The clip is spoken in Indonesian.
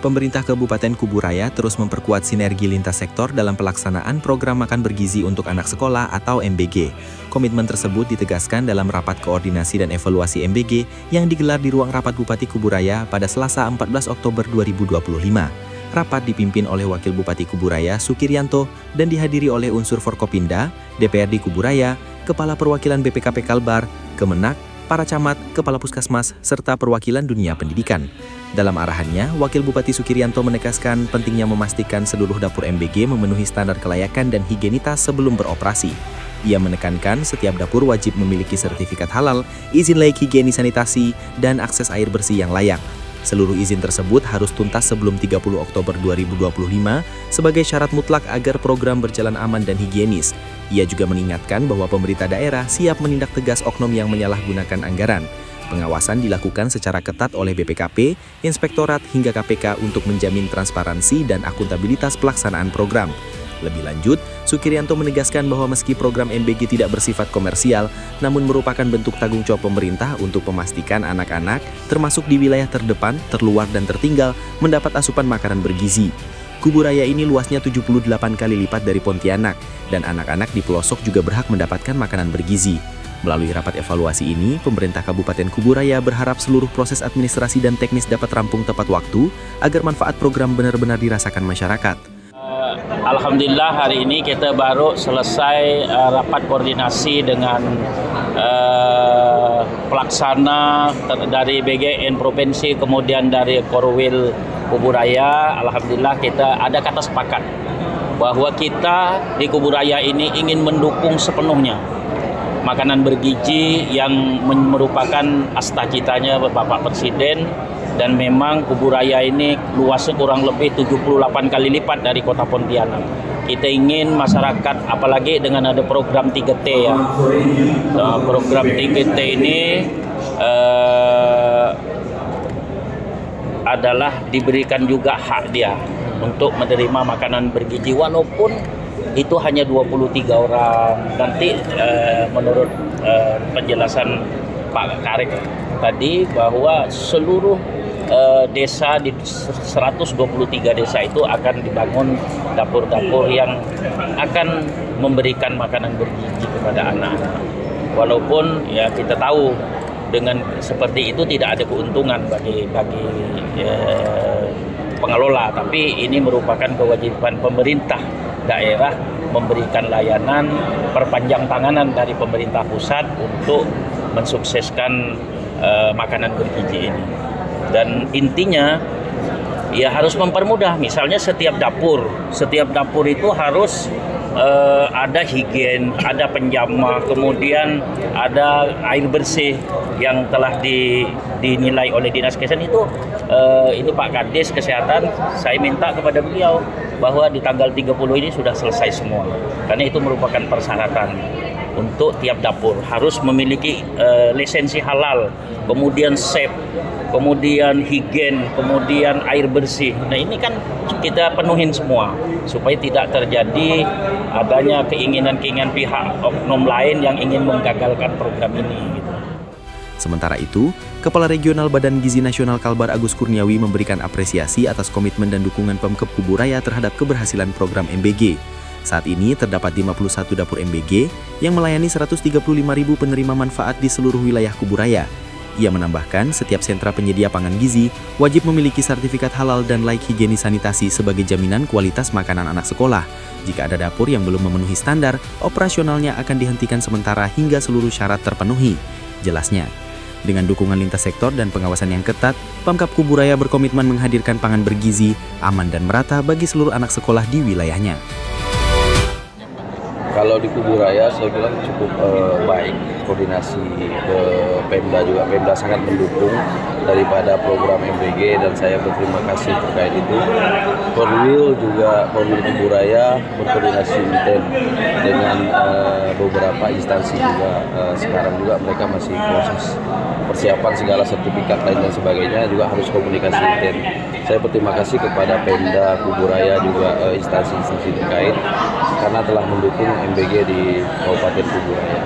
Pemerintah Kabupaten Kuburaya terus memperkuat sinergi lintas sektor dalam pelaksanaan program makan bergizi untuk anak sekolah atau MBG. Komitmen tersebut ditegaskan dalam rapat koordinasi dan evaluasi MBG yang digelar di ruang rapat Bupati Kuburaya pada Selasa 14 Oktober 2025. Rapat dipimpin oleh Wakil Bupati Kuburaya, Sukiryanto, dan dihadiri oleh unsur Forkopimda, DPRD Kuburaya, Kepala Perwakilan BPKP Kalbar, Kemenak, para camat, kepala puskesmas, serta perwakilan dunia pendidikan. Dalam arahannya, Wakil Bupati Sukiryanto menegaskan pentingnya memastikan seluruh dapur MBG memenuhi standar kelayakan dan higienitas sebelum beroperasi. Ia menekankan setiap dapur wajib memiliki sertifikat halal, izin layak higienis sanitasi, dan akses air bersih yang layak. Seluruh izin tersebut harus tuntas sebelum 30 Oktober 2025 sebagai syarat mutlak agar program berjalan aman dan higienis. Ia juga mengingatkan bahwa pemerintah daerah siap menindak tegas oknum yang menyalahgunakan anggaran. Pengawasan dilakukan secara ketat oleh BPKP, Inspektorat hingga KPK untuk menjamin transparansi dan akuntabilitas pelaksanaan program. Lebih lanjut, Sukiryanto menegaskan bahwa meski program MBG tidak bersifat komersial, namun merupakan bentuk tanggung jawab pemerintah untuk memastikan anak-anak, termasuk di wilayah terdepan, terluar, dan tertinggal, mendapat asupan makanan bergizi. Kuburaya ini luasnya 78 kali lipat dari Pontianak, dan anak-anak di pelosok juga berhak mendapatkan makanan bergizi. Melalui rapat evaluasi ini, pemerintah Kabupaten Kuburaya berharap seluruh proses administrasi dan teknis dapat rampung tepat waktu agar manfaat program benar-benar dirasakan masyarakat. Alhamdulillah hari ini kita baru selesai rapat koordinasi dengan pelaksana dari BGN Provinsi, kemudian dari Korwil Kuburaya. Alhamdulillah kita ada kata sepakat bahwa kita di Kuburaya ini ingin mendukung sepenuhnya makanan bergizi yang merupakan cita-citanya Bapak Presiden. Dan memang Kuburaya ini luasnya kurang lebih 78 kali lipat dari kota Pontianak. Kita ingin masyarakat, apalagi dengan ada program 3T ya. Program 3T ini adalah diberikan juga hak dia untuk menerima makanan bergizi walaupun itu hanya 23 orang. Nanti menurut penjelasan Pak Karek tadi bahwa seluruh desa di 123 desa itu akan dibangun dapur-dapur yang akan memberikan makanan bergizi kepada anak-anak. Walaupun ya kita tahu dengan seperti itu tidak ada keuntungan bagi pengelola, tapi ini merupakan kewajiban pemerintah daerah memberikan layanan perpanjang tanganan dari pemerintah pusat untuk mensukseskan makanan bergizi ini. Dan intinya ya harus mempermudah, misalnya setiap dapur itu harus ada higien, ada penjamah, kemudian ada air bersih yang telah dinilai oleh Dinas Kesehatan itu. Ini Pak Kadis Kesehatan, saya minta kepada beliau bahwa di tanggal 30 ini sudah selesai semua, karena itu merupakan persyaratan untuk tiap dapur harus memiliki lisensi halal, kemudian SEP, kemudian higien, kemudian air bersih. Nah ini kan kita penuhin semua supaya tidak terjadi adanya keinginan-keinginan pihak oknum lain yang ingin menggagalkan program ini. Sementara itu, Kepala Regional Badan Gizi Nasional Kalbar Agus Kurniawi memberikan apresiasi atas komitmen dan dukungan Pemkab Kuburaya terhadap keberhasilan program MBG. Saat ini terdapat 51 dapur MBG yang melayani 135.000 penerima manfaat di seluruh wilayah Kuburaya. Ia menambahkan setiap sentra penyedia pangan gizi wajib memiliki sertifikat halal dan layak higienis sanitasi sebagai jaminan kualitas makanan anak sekolah. Jika ada dapur yang belum memenuhi standar, operasionalnya akan dihentikan sementara hingga seluruh syarat terpenuhi. Jelasnya, dengan dukungan lintas sektor dan pengawasan yang ketat, Pemkab Kuburaya berkomitmen menghadirkan pangan bergizi, aman dan merata bagi seluruh anak sekolah di wilayahnya. Kalau di Kuburaya saya bilang cukup baik, koordinasi ke Pemda juga, Pemda sangat mendukung daripada program MBG dan saya berterima kasih terkait itu. Korwil Kuburaya berkoordinasi intent dengan beberapa instansi juga, sekarang juga mereka masih proses persiapan segala sertifikat lain dan sebagainya, juga harus komunikasi intent. Saya berterima kasih kepada Pemda Kuburaya juga instansi-instansi terkait karena telah mendukung MBG di Kabupaten Kuburaya.